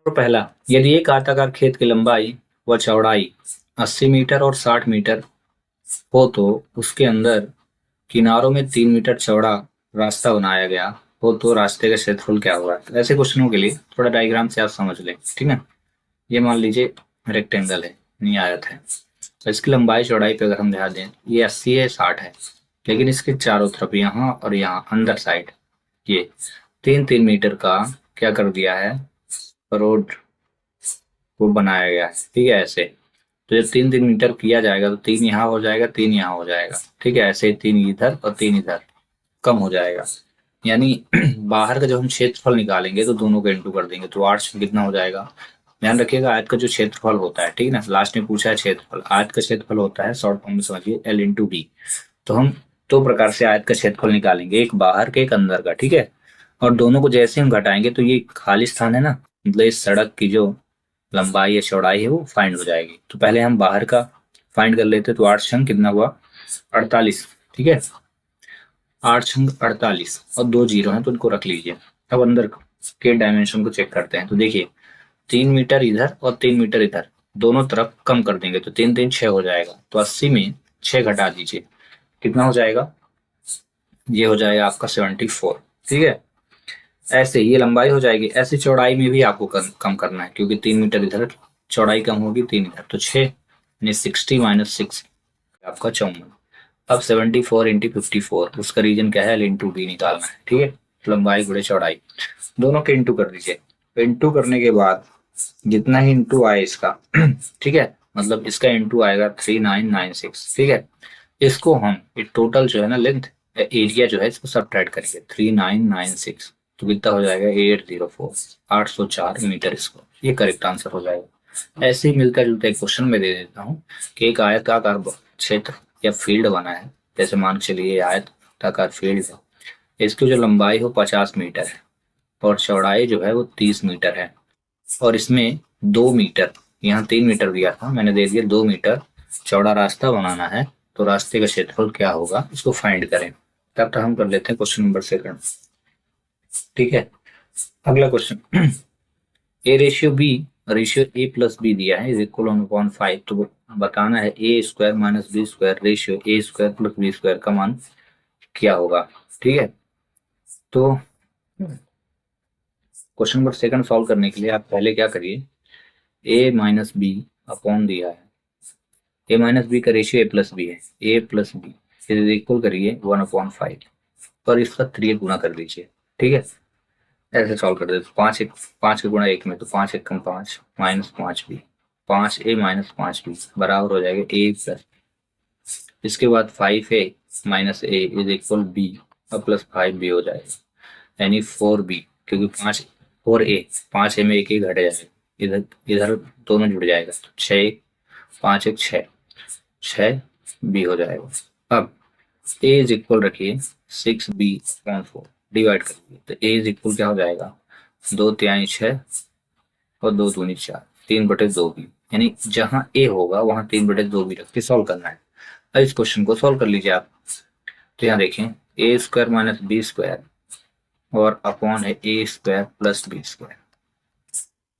तो पहला, यदि एक आयताकार खेत की लंबाई व चौड़ाई 80 मीटर और 60 मीटर हो तो उसके अंदर किनारों में 3 मीटर चौड़ा रास्ता बनाया गया हो तो रास्ते का क्षेत्रफल क्या होगा। तो ऐसे क्वेश्चनों के लिए थोड़ा डायग्राम से आप समझ लें, ठीक है। ये मान लीजिए रेक्टेंगल है, नहीं आयत है। तो इसकी लंबाई चौड़ाई पे अगर हम ध्यान दें, ये 80 है, 60 है, लेकिन इसके चारों तरफ यहाँ और यहाँ अंदर साइड ये 3-3 मीटर का क्या कर दिया है, रोड को बनाया गया है, ठीक है। ऐसे तो जब 3-3 मीटर किया जाएगा तो 3 यहाँ हो जाएगा, 3 यहाँ हो जाएगा, ठीक है। ऐसे 3 इधर और 3 इधर कम हो जाएगा। यानी बाहर का जब हम क्षेत्रफल निकालेंगे तो दोनों को इंटू कर देंगे तो 8 कितना हो जाएगा। ध्यान रखिएगा, आयत का जो क्षेत्रफल होता है, ठीक है ना, लास्ट में पूछा है क्षेत्रफल, आयत का क्षेत्रफल होता है शॉर्ट फॉर्म में समझिए एल इंटू डी। तो हम दो प्रकार से आयत का क्षेत्रफल निकालेंगे, एक बाहर का एक अंदर का, ठीक है। और दोनों को जैसे हम घटाएंगे तो ये खाली स्थान है ना, मतलब इस सड़क की जो लंबाई या चौड़ाई है वो फाइंड हो जाएगी। तो पहले हम बाहर का फाइंड कर लेते, तो 8 कितना हुआ, 48, ठीक है। 8 × 48 और 2 जीरो हैं तो इनको रख लीजिए। अब अंदर के डायमेंशन को चेक करते हैं, तो देखिए 3 मीटर इधर और 3 मीटर इधर दोनों तरफ कम कर देंगे तो 3×3 = 6 हो जाएगा। तो 80 में 6 घटा दीजिए, कितना हो जाएगा, ये हो जाएगा आपका 74, ठीक है। ऐसे ये लंबाई हो जाएगी, ऐसे चौड़ाई में भी आपको कम करना है, क्योंकि 3 मीटर इधर चौड़ाई कम होगी, 3 इधर, तो 6 यानी 60 - 6 आपका 54। अब 74 × 54, उसका रीजन क्या है, एल इंटू डी निकालना है, ठीक है। लंबाई गुणे चौड़ाई दोनों के इंटू कर दीजिए। तो इंटू करने के बाद जितना ही इंटू आए इसका ठीक है, मतलब इसका इंटू आएगा 3996, ठीक है। इसको हम टोटल जो है ना लेंथ एरिया जो है इसको सब्ट्रैक्ट करेंगे, 3996 तो कितना हो जाएगा, 804 804 मीटर स्क्वायर। ये करेक्ट आंसर हो जाएगा। ऐसे ही मिलता जुलता एक क्वेश्चन में दे देता हूँ कि एक आयताकार क्षेत्र या फील्ड बना है, जैसे मान के चलिए आयताकार फील्ड है, इसकी जो लंबाई हो 50 मीटर है और चौड़ाई जो है वो 30 मीटर है, और इसमें 2 मीटर, यहाँ 3 मीटर दिया था, मैंने दे दिया 2 मीटर चौड़ा रास्ता बनाना है। तो रास्ते का क्षेत्रफल क्या होगा इसको फाइंड करें। तब तक हम कर लेते हैं क्वेश्चन नंबर 2, ठीक है। अगला क्वेश्चन, A/B दिया है, इज इक्वल 1/5। तो बताना है A² - B² ratio A² + B² का मान क्या होगा, ठीक है। तो क्वेश्चन नंबर 2 सॉल्व करने के लिए आप पहले क्या करिए, A - B अपॉन दिया है, A - B का रेशियो A+B है, A+B इज इक्वल करिए 1/5 पर इसका 3 गुना कर दीजिए, ठीक है। ऐसे सॉल्व कर देते, 5 के गुणा 1 में, तो 5 × 5 -5B, 5A - 5B बराबर हो जाएगा A+, इसके बाद 5A - A is equal B और +5B हो जाएगा, यानी 4B, क्योंकि 4A 5A में एक ही घट जाएगा, इधर इधर दोनों जुड़ जाएगा, तो 6 5 1 6 6B हो जाएगा। अब A इज इक्वल रखिए 6B/4 डिवाइड करिए, तो A इज इक्वल क्या हो जाएगा, 2×3 6 और 2×2 4, 3/2B, यानी जहां A होगा वहां 3/2B रख के सॉल्व करना है। अब इस क्वेश्चन को सॉल्व कर लीजिए आप। तो यहाँ देखें A² - B² और अपॉन है A² + B²,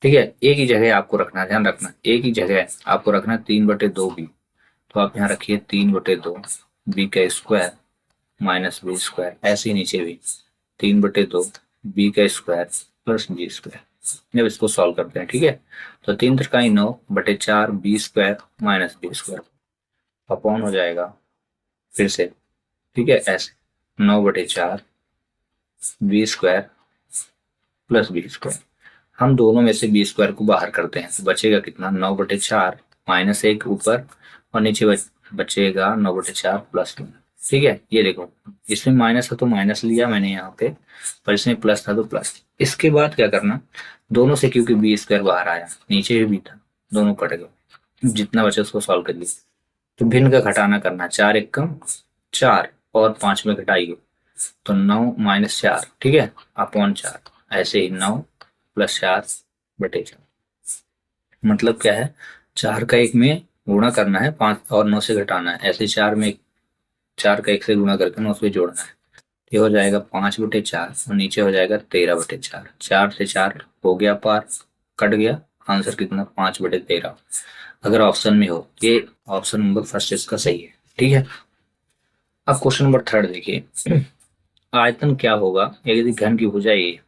ठीक है। ए की जगह आपको रखना, ध्यान रखना, ए की जगह आपको रखना 3/2B, तो आप यहाँ रखिए 3/2 B² - B², ऐसे ही नीचे भी 3/2 B² + B²। जब इसको सॉल्व करते हैं, ठीक है, तो 3×3 9/4 B² - B² अपॉन हो जाएगा फिर से, ठीक है, ऐसे 9/4 B² + B²। हम दोनों में से B² को बाहर करते हैं तो बचेगा कितना, 9/4 -1 ऊपर और नीचे बचेगा 9/4 +1, ठीक है। ये देखो इसमें माइनस था तो माइनस लिया मैंने यहाँ पे, पर इसमें प्लस था तो प्लस। इसके बाद क्या करना, दोनों से क्योंकि B² बाहर आया, नीचे भी था, दोनों कट गए, जितना बचे उसको सॉल्व करिए। तो भिन्न का घटाना करना, 4 × 1 4 और 5 में घटाइए, तो 9 - 4, ठीक है, अपॉन 4, ऐसे ही 9 + 4/4, मतलब क्या है, 4 का 1 में गुणा करना है, 5 और 9 से घटाना है, ऐसे 4 का 1 से गुणा करके 9 से जोड़ना है। ये हो जाएगा 5/4 और नीचे हो जाएगा 13/4, 4 से 4 हो गया पार, कट गया, आंसर कितना 5/13 अगर ऑप्शन में हो। ये ऑप्शन नंबर फर्स्ट इसका सही है। ठीक है, अब क्वेश्चन नंबर थर्ड देखिए। आयतन क्या होगा यदि घन की भुजा ए।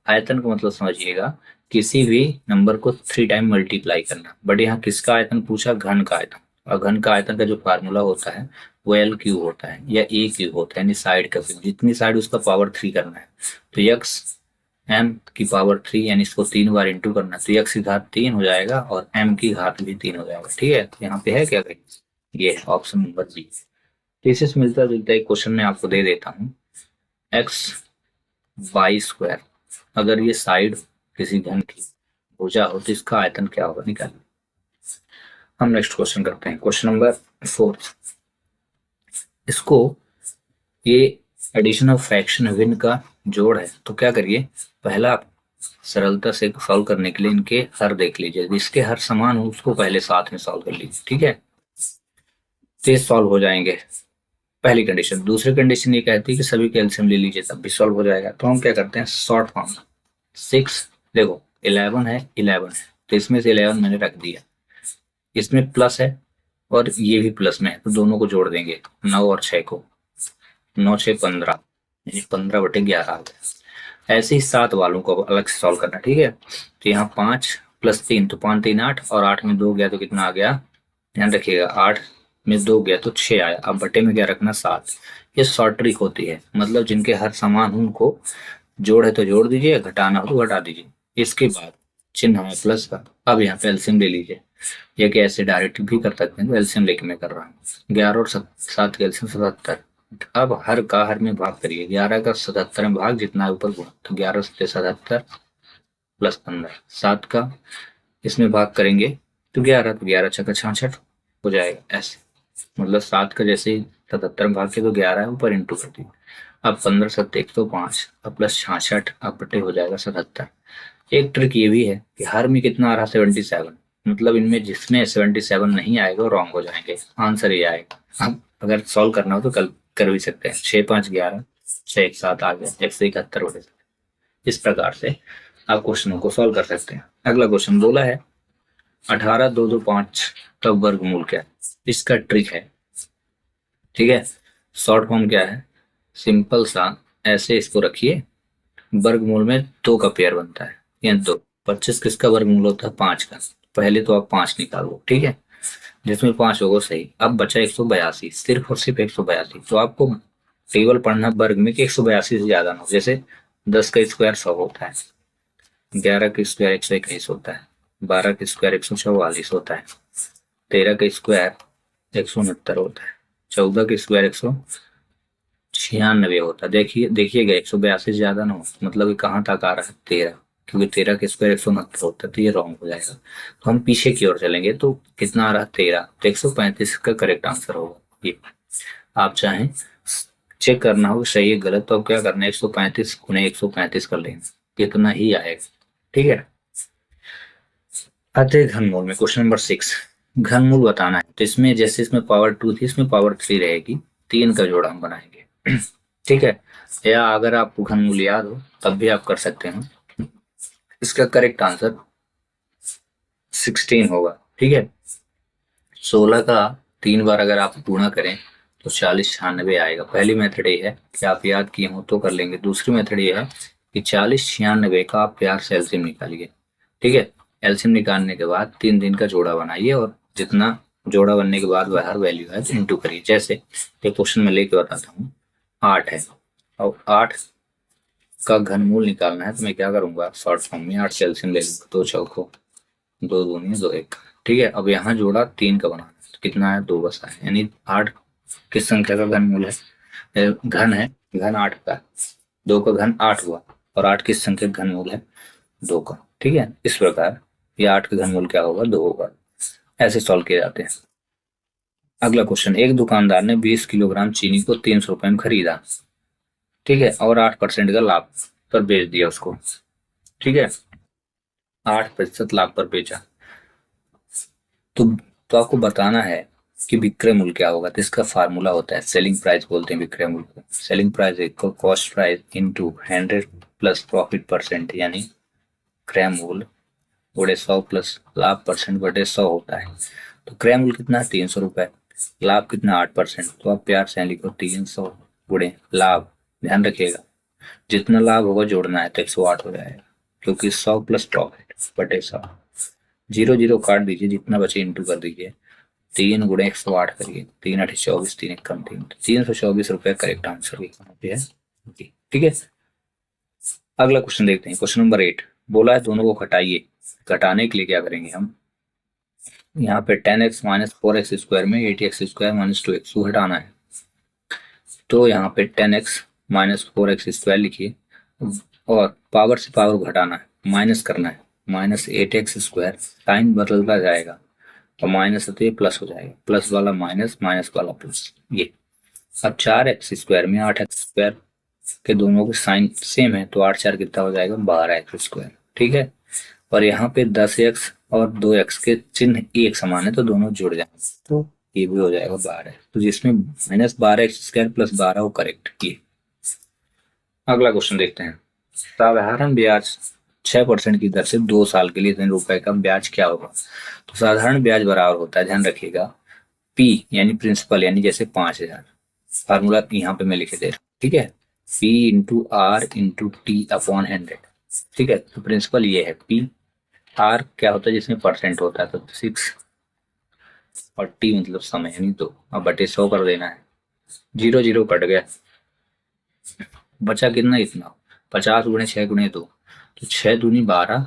आयतन का मतलब समझिएगा किसी भी नंबर को 3 टाइम मल्टीप्लाई करना, बट यहाँ किसका आयतन पूछा, घन का आयतन। और घन का आयतन का जो फार्मूला होता है वो एल क्यू होता है या ए क्यू होता है, यानी साइड का, जितनी साइड उसका पावर 3 करना है। तो यक्स एम की पावर 3 यानी इसको 3 बार इंटू करना, तो यक्स की घात 3 हो जाएगा और एम की घात भी 3 हो जाएगा। ठीक है, तो यहाँ पे है क्या कहीं, ये ऑप्शन नंबर बी। तो इससे मिलता जुलता एक क्वेश्चन में आपको दे देता हूँ। एक्स वाई स्क्वायर, अगर ये साइड किसी घन की भुजा हो तो इसका आयतन क्या होगा, निकालिए। हम नेक्स्ट क्वेश्चन करते हैं, क्वेश्चन नंबर 4। इसको ये एडिशन ऑफ फ्रैक्शन भिन्न का जोड़ है, तो क्या करिए, पहला आप सरलता से सॉल्व करने के लिए इनके हर देख लीजिए, जिसके हर समान हो उसको पहले साथ में सॉल्व कर लीजिए। ठीक है, तो ये सॉल्व हो जाएंगे, पहली कंडीशन। दूसरी कंडीशन ये कहती है कि सभी के एलसीएम ले लीजिए तब भी सॉल्व हो जाएगा। तो हम क्या करते हैं, शॉर्ट फॉर्म 6, देखो 11 है, 11 है, तो इसमें से 11 मैंने रख दिया, इसमें प्लस है और ये भी प्लस में है, तो दोनों को जोड़ देंगे, 9 और 6 को, 9 6 15, यानी 15/11 आ गया। ऐसे ही 7 वालों को अलग से सॉल्व करना। ठीक है, तो यहाँ 5 + 3, तो 5 3 8, और 8 में 2 गया तो कितना आ गया, ध्यान रखिएगा, 8 में 2 गया तो 6 आया। अब बटे में क्या रखना, 7। ये शॉर्ट ट्रिक होती है, मतलब जिनके हर समान हो उनको जोड़ है तो जोड़ दीजिए, घटाना हो तो घटा दीजिए। इसके बाद चिन्ह है प्लस का। अब यहाँ पे एलसीएम ले लीजिए, ये कि ऐसे डायरेक्ट भी कर सकते हैं, तो एलसीएम लेके मैं कर रहा हूँ। 11 और 7 का एलसीएम 77। अब हर का हर में भाग करिए, 11 का 77 में भाग, जितना ऊपर गुणा, तो 11 से 77 + 15, 7 का इसमें भाग करेंगे तो 11, तो 11 छक्का 66 हो जाएगा ऐसे, मतलब 7 का जैसे ही 77 में भाग के तो 11 है ऊपर इंटू कर दिए। अब 15 7 105, अब प्लस 66, अब बटे हो जाएगा 77। एक ट्रिक ये भी है कि हर में कितना आ रहा, 77, मतलब इनमें जिसमें 77 नहीं आएगा वो रॉन्ग हो जाएंगे, आंसर ये आएगा। अब अगर सॉल्व करना हो तो कल कर भी सकते हैं, 6 5 11, 6 1 7 आ गया, 171। इस प्रकार से आप क्वेश्चनों को सॉल्व कर सकते हैं। अगला क्वेश्चन बोला है 18 2 2 5 का वर्गमूल क्या है, इसका ट्रिक है। ठीक है, शॉर्ट फॉर्म क्या है, सिंपल सा, ऐसे इसको रखिए, वर्गमूल में 2 का पेयर बनता है, या 2, 25 किसका वर्गमूल होता है, 5 का। पहले तो आप 5 निकालो, ठीक है, जिसमें 5 होगा सही। अब बचा 182, सिर्फ और सिर्फ 182। तो आपको टेबल पढ़ना वर्ग में कि 182 से ज्यादा ना हो, जैसे 10 का स्क्वायर 100 होता है, 11 का स्क्वायर 121 होता है, 12 का स्क्वायर 144 होता है, 13 का स्क्वायर 169 होता है, 14 का स्क्वायर 196 होता है। देखिएगा 182 से ज्यादा ना हो, मतलब कहाँ तक आ रहा है, 13, क्योंकि 13 का स्क्वायर 169 होता है, तो ये रॉन्ग हो जाएगा। तो हम पीछे की ओर चलेंगे, तो कितना आ रहा है, 13, तो 135 का करेक्ट आंसर होगा ये। आप चाहें चेक करना हो सही है गलत, तो अब क्या करना है, 135 गुणे 135 कर लेंगे, इतना ही आएगा। ठीक है, आते हैं घनमूल में, क्वेश्चन नंबर 6। घनमूल बताना है, तो इसमें जैसे इसमें पावर 2 थी, इसमें पावर 3 रहेगी, 3 का जोड़ा हम बनाएंगे। ठीक है, या अगर आपको घनमूल याद हो तब भी आप कर सकते हैं। इसका करेक्ट आंसर 16 होगा। ठीक है, 16 का 3 बार अगर आप गुणा करें तो 40 96 आएगा। पहली मेथड ये है कि आप याद किए हो तो कर लेंगे, दूसरी मेथड ये है कि 40 96 का आप प्यार से एलसीएम निकालिए। ठीक है, एलसीएम निकालने के बाद 3 दिन का जोड़ा बनाइए, और जितना जोड़ा बनने के बाद वह हर वैल्यू है तो इंटू करिए। जैसे एक क्वेश्चन में लेके बताता हूँ, 8 है और 8 का घनमूल निकालना है, तो मैं क्या करूंगा, शॉर्ट फॉर्म में 8 से एलसीएम ले लूंगा, 2 चौको 2 दूनी 2 1। ठीक है, अब यहाँ जोड़ा 3 का बनाना है, तो कितना है, 2 बस है, यानी 8 किस संख्या का घनमूल है, घन है, घन 8 का, 2 का घन 8 हुआ, और 8 किस संख्या का घनमूल है, 2 का। ठीक है, इस प्रकार ये 8 का घनमूल क्या होगा, 2 होगा। ऐसे सॉल्व किए जाते हैं। अगला क्वेश्चन, एक दुकानदार ने 20 किलोग्राम चीनी को 300 रुपए में खरीदा। ठीक है, और 8% का लाभ पर बेच दिया उसको। ठीक है, 8% लाभ पर बेचा, तो आपको बताना है कि विक्रय मूल्य क्या होगा। तो इसका फार्मूला होता है, सेलिंग प्राइस बोलते हैं विक्रय मूल्य को। Selling price equal cost price into 100 plus profit percent, यानी क्रय मूल्य गुणे 100 प्लस लाभ परसेंट बटे 100 होता है। तो क्रय मूल्य कितना है 300 रुपए, लाभ कितना 8%, तो आप प्यार से लिखो 300 गुणे लाभ। ध्यान रखिएगा जितना लाभ होगा जोड़ना है तो 108 हो जाएगा, क्योंकि 100 प्लस प्रॉफिट बटे 100। 0 0 काट दीजिए, जितना बचे इंटू कर दीजिए। 3 गुणे 108 करिए, 3 8 24, 3 1 कम 3, 324 रुपए करेक्ट आंसर है। ठीक है, अगला क्वेश्चन देखते हैं। क्वेश्चन नंबर 8 बोला है दोनों को घटाइए। घटाने के लिए क्या करेंगे हम, यहाँ पे 10x माइनस 4x स्क्वायर में 8x स्क्वायर माइनस 2x को घटाना है। तो यहाँ पे 10x माइनस 4x स्क्वायर लिखिए और पावर से पावर घटाना है, माइनस करना है, माइनस 8x स्क्वायर, साइन बदलता जाएगा और माइनस होते प्लस हो जाएगा, प्लस वाला माइनस, माइनस वाला प्लस। ये अब 4x स्क्वायर में 8x स्क्वायर के दोनों के साइन सेम है, तो 8 4 कितना हो जाएगा 12x स्क्वायर। ठीक है, और यहाँ पे 10x और 2x के चिन्ह एक समान है तो दोनों जुड़ जाएंगे, तो ये भी हो जाएगा 12। तो जिसमें माइनस 12x स्क्वायर प्लस 12 हो करेक्ट। ये अगला क्वेश्चन देखते हैं। साधारण ब्याज 6% की दर से 2 साल के लिए इतने रुपए का ब्याज क्या होगा। तो साधारण ब्याज बराबर होता है, ध्यान रखिएगा, P यानी प्रिंसिपल, यानी जैसे 5000, फार्मूला यहाँ पे मैं लिखे दे रहा हूँ। ठीक है, P into R into T upon 100। ठीक है, तो प्रिंसिपल ये है, P आर क्या होता है जिसमें परसेंट होता है, तो 6 और टी मतलब समय यानी 2, अब बटे 100 कर देना है। 0 0 कट गया, बचा कितना, इतना 50 गुणे 6 गुणे 2, तो 6 दूनी 12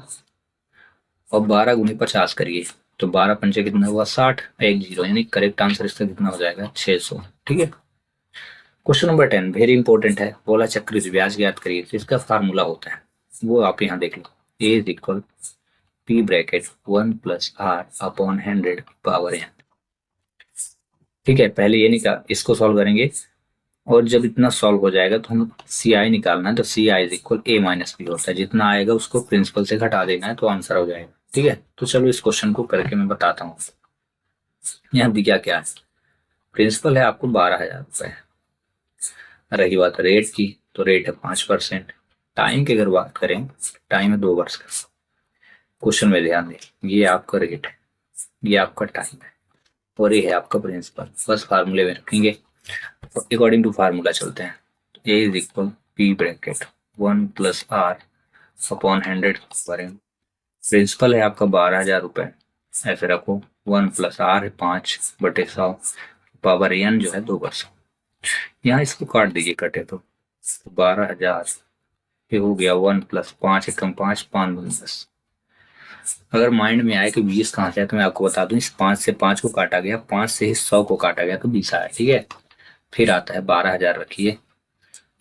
और 12 गुणे 50 करिए, तो 12 पंचे कितना हुआ 60, 1 0, यानी करेक्ट आंसर इसका कितना हो जाएगा 600। ठीक है, क्वेश्चन नंबर 10 वेरी इंपॉर्टेंट है। बोला चक्रवृद्धि ब्याज ज्ञात करिए, तो इसका फार्मूला होता है वो आप यहाँ देख लो, A is equal P bracket 1 plus R upon 100 power n। ठीक है, पहले ये निकाल, इसको सॉल्व करेंगे और जब इतना सॉल्व हो जाएगा तो हम सी आई निकालना है, तो C I is equal A minus B होता है, जितना आएगा उसको प्रिंसिपल से घटा देना है तो आंसर हो जाएगा। ठीक है, तो चलो इस क्वेश्चन को करके मैं बताता हूँ। यहाँ दिया क्या है, प्रिंसिपल है आपको 12,000 रुपए, रही बात रेट की तो रेट है 5%। टाइम की अगर बात करें, टाइम है 2 वर्ष का। क्वेश्चन में ध्यान दें, ये आपका रेट है, ये आपका टाइम है और ये है आपका प्रिंसिपल। बस फार्मूले में रखेंगे, अकॉर्डिंग टू फार्मूला चलते हैं। A is equal P bracket 1 plus R upon 100 पर एम। प्रिंसिपल है आपका 12,000 रुपए, ऐसे रखो, 1 प्लस आर है 5 बटे 100, पावर एन जो है 2%। यहाँ इसको काट दीजिए, कटे तो 12,000 ये हो गया 1 प्लस 5 एकम 5, 5 दूनी 10। अगर माइंड में आए कि 20 कहाँ से है तो मैं आपको बता दूं, इस 5 से 5 को काटा गया, 5 से 100 को काटा गया तो 20 आया। ठीक है, फिर आता है 12,000 रखिए,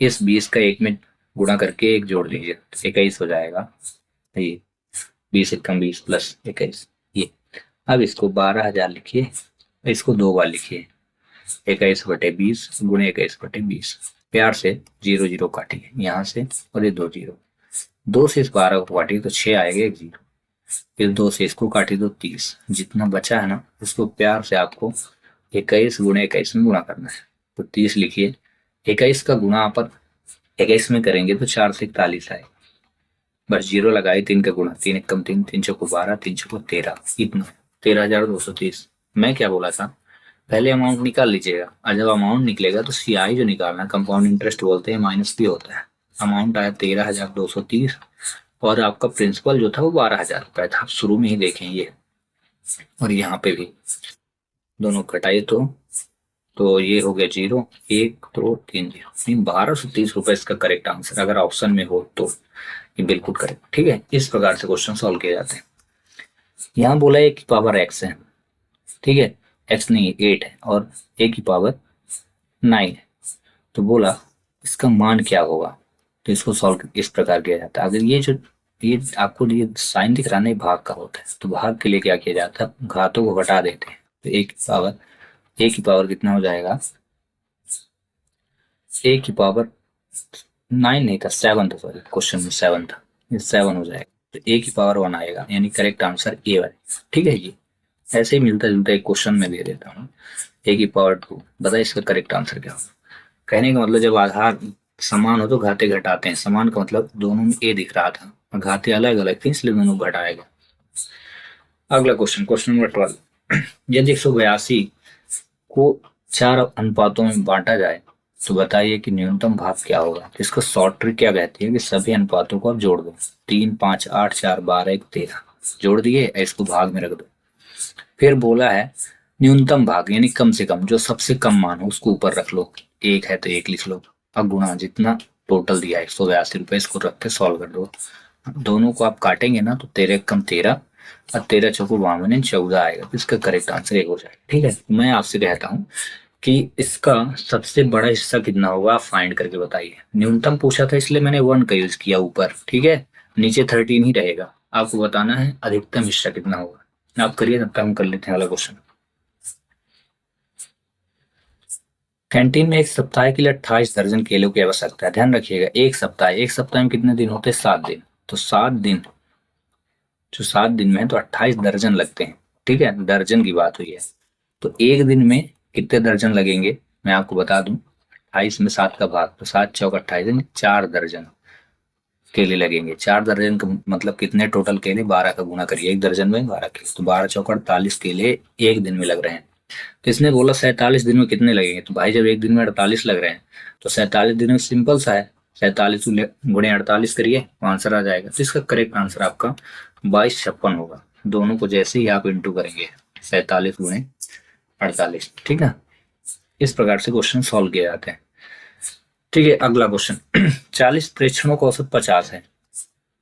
इस 20 का 1 में गुणा करके 1 जोड़ दीजिए, 21 हो जाएगा। ये 20 एकम 20 प्लस 21 ये। अब इसको 12,000 लिखिए, इसको 2 बार लिखिए, 21 बटे 20 गुणे 21 बटे 20। प्यार से 0 0 काटिए यहाँ से, और ये 2 0, 2 से इस 12 को काटिए तो 6 आएगा, 1 0, फिर 2 से इसको काटिए तो 30, जितना बचा है ना उसको प्यार से आपको 21 गुणे 21 में गुणा करना है, तो 30 लिखिए। 21 का गुणा आप 21 में करेंगे तो 4 से 41 आए, बस 0 लगाए, 3 का गुणा, 3 एकम 3, 3 चौको 12, 3 चौको 13, इतना 13,230। मैं क्या बोला था, पहले अमाउंट निकाल लीजिएगा, और जब अमाउंट निकलेगा तो सी आई जो निकालना, कंपाउंड इंटरेस्ट बोलते हैं, माइनस भी होता है। अमाउंट आया 13,230 और आपका प्रिंसिपल जो था वो 12,000 रुपए था, आप शुरू में ही देखें ये, और यहाँ पे भी दोनों घटाए तो ये हो गया 0 1 2 3 0, 1230 रुपए इसका करेक्ट आंसर, अगर ऑप्शन में हो तो ये बिल्कुल करेक्ट। ठीक है, इस प्रकार से क्वेश्चन सॉल्व किए जाते हैं। यहाँ बोला है कि पावर एक्स है, ठीक है, एक्स नहीं 8 है और ए की पावर 9 है, तो बोला इसका मान क्या होगा, तो इसको सॉल्व इस प्रकार किया जाता है। अगर ये आपको ये साइन दिख रहा है भाग का होता है, तो भाग के लिए क्या किया जाता है, घातों को घटा देते हैं, तो ए की पावर कितना हो जाएगा, ए की पावर 9 नहीं था 7 था, सॉरी क्वेश्चन में 7 था, ये 7 हो जाएगा, तो ए की पावर 1 आएगा, यानी करेक्ट आंसर ए है। ठीक है जी, ऐसे ही मिलता जुलता एक क्वेश्चन में दे देता हूँ, ए की पावर 2, बताइए इसका करेक्ट आंसर क्या होगा। कहने का मतलब जब आधार समान हो तो घाते घटाते हैं, समान का मतलब दोनों में ए दिख रहा था और घाते अलग अलग थे इसलिए दोनों घटाएगा। अगला क्वेश्चन, क्वेश्चन नंबर 12। यदि 182 को 4 अनुपातों में बांटा जाए तो बताइए कि न्यूनतम भाग क्या होगा। इसको शॉर्ट ट्रिक क्या कहती है कि सभी अनुपातों को आप जोड़ दो, 3 5 8 4 12 1 13 जोड़ दिए, इसको भाग में रख दो। फिर बोला है न्यूनतम भाग यानी कम से कम, जो सबसे कम मान हो उसको ऊपर रख लो, एक है तो एक लिख लो, अब गुणा जितना टोटल दिया है 182 रुपये, इसको रख के सॉल्व कर दो। दोनों को आप काटेंगे ना तो 13 कम 13 और 13 चौको 52 14 आएगा, तो इसका करेक्ट आंसर एक हो जाएगा। ठीक है, मैं आपसे कहता हूँ कि इसका सबसे बड़ा हिस्सा कितना होगा आप फाइंड करके बताइए। न्यूनतम पूछा था इसलिए मैंने 1 का यूज किया ऊपर, ठीक है, नीचे 13 ही रहेगा। आपको बताना है अधिकतम हिस्सा कितना होगा। आप करिए, तब तक हम कर लेते हैं अगला क्वेश्चन। कैंटीन में एक सप्ताह के लिए 28 दर्जन केलों की आवश्यकता है। ध्यान रखिएगा, एक सप्ताह में कितने दिन होते हैं? 7 दिन। तो 7 दिन, जो 7 दिन में है तो 28 दर्जन लगते हैं। ठीक है, दर्जन की बात हुई है, तो एक दिन में कितने दर्जन लगेंगे मैं आपको बता दूं। 28 में 7 का भाग, तो 7 चौक 28, 4 दर्जन केले लगेंगे। 4 दर्जन का मतलब कितने टोटल केले? 12 का गुना करिए, एक दर्जन में 12 केले, तो 12 चौक 48 केले एक दिन में लग रहे हैं। तो इसने बोला 47 दिन में कितने लगेंगे, तो भाई जब एक दिन में 48 लग रहे हैं तो 47 दिन में सिंपल सा है, 47 गुणे 48 करिए, आंसर आ जाएगा। तो इसका करेक्ट आंसर आपका 2256 होगा। दोनों को जैसे ही आप इंटू करेंगे 47 गुणे 48, ठीक है, इस प्रकार से क्वेश्चन सॉल्व किए जाते हैं। ठीक है, अगला क्वेश्चन 40 प्रेक्षणों का औसत 50 है,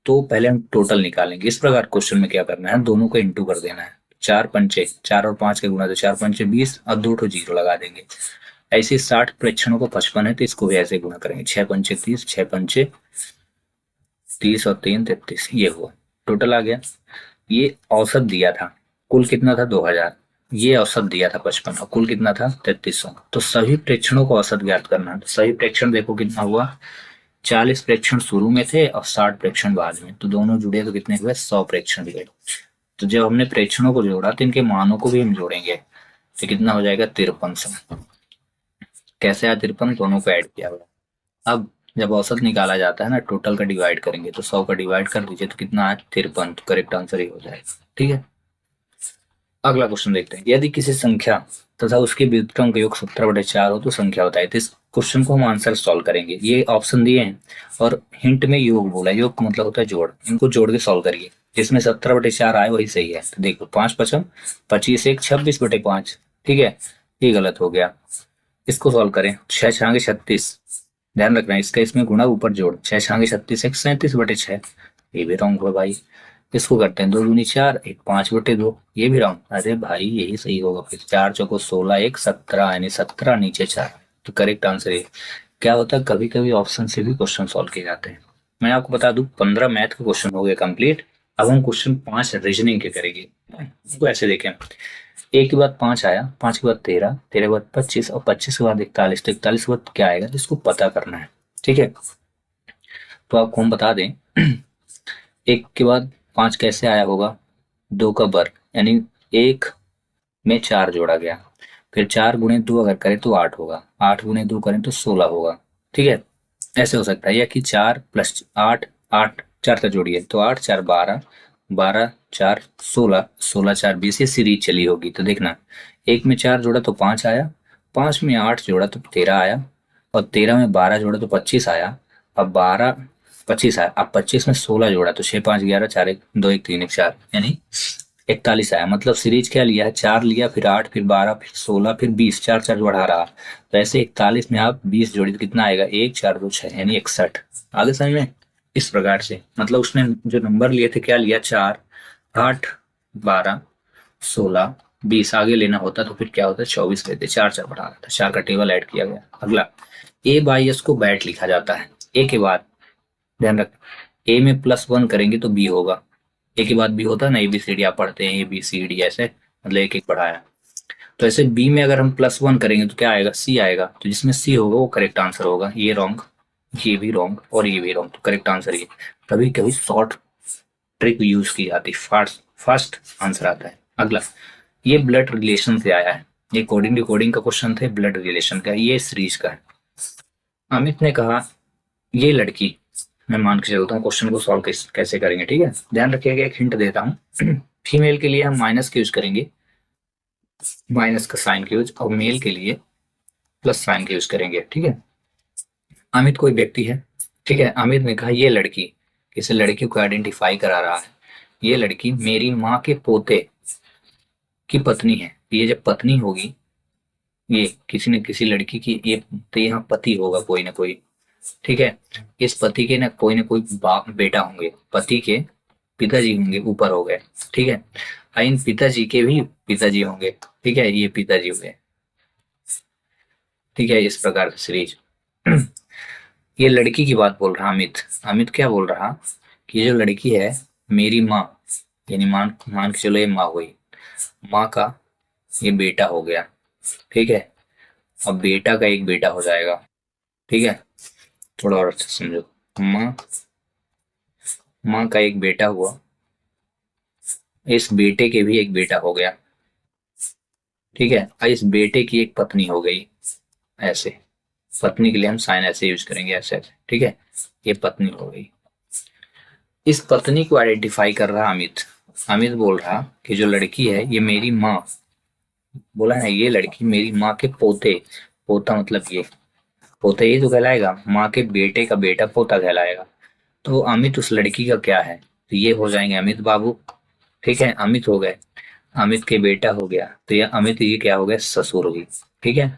तो पहले हम टोटल निकालेंगे। इस प्रकार क्वेश्चन में क्या करना है, दोनों को इंटू कर देना है। 4 पंचे, 4 और 5 के गुणा, तो 4 पंचे 20 और 2 ठो जीरो लगा देंगे। ऐसे 60 प्रेक्षणों को 55 है, तो इसको भी ऐसे गुणा करेंगे। 6 पंचे 30, 6 पंचे 30 और 3 33, ये हुआ टोटल आ गया। ये औसत दिया था, कुल कितना था? 2000। ये औसत दिया था 55 और कुल कितना था? 3300। तो सभी प्रेक्षणों को औसत ज्ञात करना है। तो सभी प्रेक्षण देखो कितना हुआ, 40 प्रेक्षण शुरू में थे और 60 प्रेक्षण बाद में, तो दोनों जुड़े तो कितने हुए? 100 प्रेक्षण हुए। तो जब हमने प्रेक्षणों को जोड़ा तो इनके मानों को भी हम जोड़ेंगे, तो कितना हो जाएगा? 5300। कैसे आया 53? दोनों को ऐड किया हुआ। अब जब औसत निकाला जाता है ना, टोटल का डिवाइड करेंगे, तो 100 का डिवाइड कर दीजिए तो कितना आया? 53। तो करेक्ट आंसर ही हो जाएगा। ठीक है, अगला क्वेश्चन देखते हैं। यदि किसी संख्या तथा उसके व्युत्क्रम का योग 17/4 हो तो संख्या बताइए। तो इस क्वेश्चन को हम आंसर सॉल्व करेंगे। ये ऑप्शन दिए हैं और हिंट में योग बोला है, योग का मतलब होता है जोड़। इनको जोड़ के सॉल्व करिए, जिसमें 17/4 आए वही सही है। तो देखो 5 पचम 25 1 26/5, ठीक है, ये गलत हो गया। इसको सॉल्व करें, 6 छांगे 36, ध्यान रखना इसका इसमें गुणा ऊपर जोड़, 6 छांगे 36 1 37/6, ये भी रॉन्ग हुआ भाई। इसको करते हैं 2 दूनी 4 1 5/2, ये भी रॉन्ग। अरे भाई यही सही होगा फिर, 4 चौको 16 1 17, यानी 17 नीचे 4, तो करेक्ट आंसर है। क्या होता है, कभी कभी ऑप्शन से भी क्वेश्चन सॉल्व किए जाते हैं। मैं आपको बता दूं 15 मैथ के क्वेश्चन हो गए कंप्लीट। अब हम क्वेश्चन 5 रीजनिंग के करेंगे। तो ऐसे देखें, एक के बाद 5 आया, 5 के बाद 13, 13 के बाद 25 और 25 के बाद 41, तो 41 के बाद क्या आएगा, इसको पता करना है। ठीक है, तो आपको हम बता दें, एक के बाद 5 कैसे आया होगा, 2 का वर्ग, यानी 1 में 4 जोड़ा गया, फिर 4 गुणे 2 अगर करें तो 8 होगा, 8 गुणे 2 करें तो 16 होगा। ठीक है, ऐसे हो सकता है, या कि 4 + 8, 8 4 तक जोड़िए तो 8 4 12, 12 4 16, 16 4 20, ये सीरीज चली होगी। तो देखना, 1 में 4 जोड़ा तो 5 आया, 5 में 8 जोड़ा तो 13 आया, और 13 में 12 जोड़ा तो 25 आया, अब 12 25 आया, अब 25 में 16 जोड़ा तो 6 5 11, 4 1 2 1 3 1 4, यानी 41 आया। मतलब सीरीज क्या लिया है, 4 लिया, फिर 8, फिर 12, फिर 16, फिर 20, 4 4 बढ़ा रहा। तो ऐसे 41 में आप 20 जोड़ी तो कितना आएगा, 1 4 2 6, यानी 61। आगे समझ में? इस प्रकार से, मतलब उसने जो नंबर लिए थे क्या लिया, 4 8 12 16 20, आगे लेना होता तो फिर क्या होता, 24 लेते, 4 4 बढ़ा रहा था, 4 का टेबल ऐड किया गया। अगला, A/S को बैट लिखा जाता है। ए के बाद ध्यान रख, ए में +1 करेंगे तो बी होगा। ए के बाद बी होता है ना, ABCD आप पढ़ते हैं, ABCD ऐसे, मतलब एक एक बढ़ाया। तो ऐसे बी में अगर हम +1 करेंगे तो क्या आएगा, सी आएगा। तो जिसमें सी होगा वो करेक्ट आंसर होगा। ये रॉन्ग, ये भी रॉन्ग और ये भी रॉन्ग, तो करेक्ट आंसर ये। कभी कभी शॉर्ट ट्रिक यूज की जाती है, फास्ट फास्ट आंसर आता है। अगला, ये ब्लड रिलेशन से आया है, ये कोडिंग डिकोडिंग का क्वेश्चन थे, ब्लड रिलेशन का, ये सीरीज का है। अमित ने कहा ये लड़की, मैं मान के चलता हूँ क्वेश्चन को सॉल्व कैसे करेंगे। ठीक है, ध्यान रखिएगा, एक हिंट देता हूँ। फीमेल के लिए हम माइनस का यूज करेंगे, माइनस का साइन का यूज, और मेल के लिए प्लस साइन का यूज करेंगे। ठीक है। अमित कोई व्यक्ति है, ठीक है। अमित ने कहा ये लड़की, किसी लड़की को आइडेंटिफाई करा रहा है, ये लड़की मेरी माँ के पोते की पत्नी है। ये जब पत्नी होगी, ये किसी न किसी लड़की की, ये तो यहाँ पति होगा कोई ना कोई। ठीक है। इस पति के ना कोई बेटा होंगे, पति के पिताजी होंगे, ऊपर हो गए। ठीक है। और इन पिताजी के भी पिताजी होंगे। ठीक है, ये पिताजी हो गए। ठीक है, इस प्रकार का सीरीज। ये लड़की की बात बोल रहा अमित। अमित क्या बोल रहा कि ये जो लड़की है मेरी माँ, यानी मान मान के चलो ये माँ हुई, माँ का ये बेटा हो गया। ठीक है। अब बेटा का एक बेटा हो जाएगा। ठीक है, थोड़ा और अच्छा समझो। माँ माँ का एक बेटा हुआ, इस बेटे के भी एक बेटा हो गया। ठीक है। और इस बेटे की एक पत्नी हो गई। ऐसे पत्नी के लिए हम साइन ऐसे यूज करेंगे, ऐसे ऐसे। ठीक है, ये पत्नी हो गई। इस पत्नी को आइडेंटिफाई कर रहा अमित। अमित बोल रहा कि जो लड़की है ये मेरी माँ, बोला है ये लड़की मेरी माँ के पोते, पोता मतलब ये पोता, ये जो कहलाएगा माँ के बेटे का बेटा पोता कहलाएगा। तो अमित उस लड़की का क्या है, तो ये हो जाएंगे अमित बाबू। ठीक है, अमित हो गए, अमित के बेटा हो गया, तो ये अमित ये क्या हो गया, ससुर हुई। ठीक है।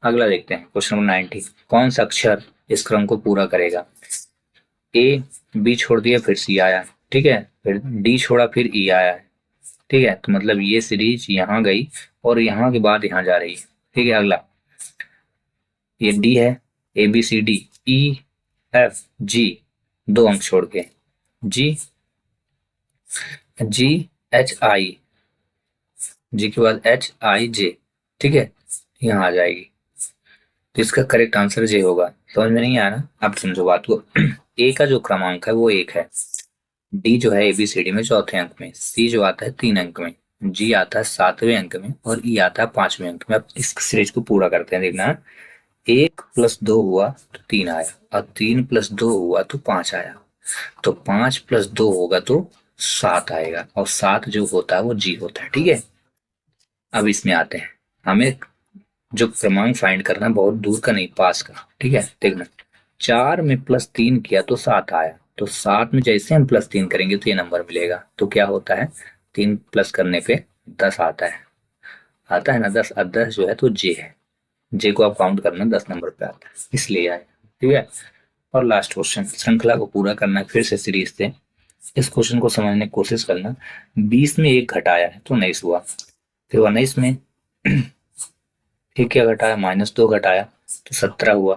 अगला देखते हैं क्वेश्चन नंबर 90। कौन सा अक्षर इस क्रम को पूरा करेगा। ए बी छोड़ दिया फिर सी आया। ठीक है, फिर डी छोड़ा फिर ई आया है। ठीक है, तो मतलब ये सीरीज यहाँ गई और यहाँ के बाद यहाँ जा रही है। ठीक है। अगला ये डी है, A B C D E F G, दो अंक छोड़ के जी, जी एच आई, जी के बाद एच आई जे। ठीक है, यहाँ आ जाएगी। तो इसका करेक्ट आंसर जे होगा। समझ में नहीं आया ना, अब समझो बात को। ए का जो क्रमांक है वो 1 है, डी जो है एबीसीडी में चौथे अंक में, सी जो आता है 3 अंक में, जी आता है 7वें अंक में, और ई आता है 5वें अंक में। अब इस सीरीज को पूरा करते हैं। देखना, 1 + 2 हुआ तो 3 आया, और 3 + 2 हुआ तो 5 आया, तो 5 + 2 होगा तो 7 आएगा, और 7 जो होता है वो जी होता है। ठीक है। अब इसमें आते हैं, हमें जो क्रमांक फाइंड करना है बहुत दूर का नहीं, पास का। ठीक है, देखना 4 में +3 किया तो 7 आया, तो 7 में जैसे हम +3 करेंगे तो ये नंबर मिलेगा। तो क्या होता है, 3 प्लस करने पे 10 आता है, आता है ना 10। अब 10 जो है तो जे है, जे को आप काउंट करना 10 नंबर पे आता है, इसलिए आए। ठीक है। और लास्ट क्वेश्चन, श्रृंखला को पूरा करना है फिर से सीरीज से। इस क्वेश्चन को समझने की कोशिश करना। 20 में 1 घटाया है तो 19 हुआ, फिर 19 में फिर क्या घटाया, -2 घटाया तो 17 हुआ,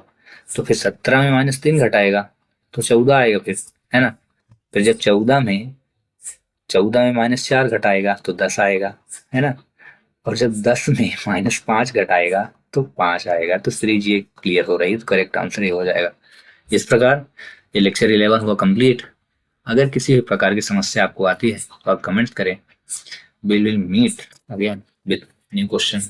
तो फिर 17 में -3 घटाएगा तो 14 आएगा फिर, है ना। फिर जब 14 में -4 घटाएगा तो 10 आएगा, है ना। और जब 10 में -5 घटाएगा तो 5 आएगा। तो सीरीज ये क्लियर हो रही है, तो करेक्ट आंसर ये हो जाएगा। इस प्रकार ये लेक्चर 11 हुआ कंप्लीट। अगर किसी भी प्रकार की समस्या आपको आती है तो आप कमेंट्स करें। Will meet again with new question.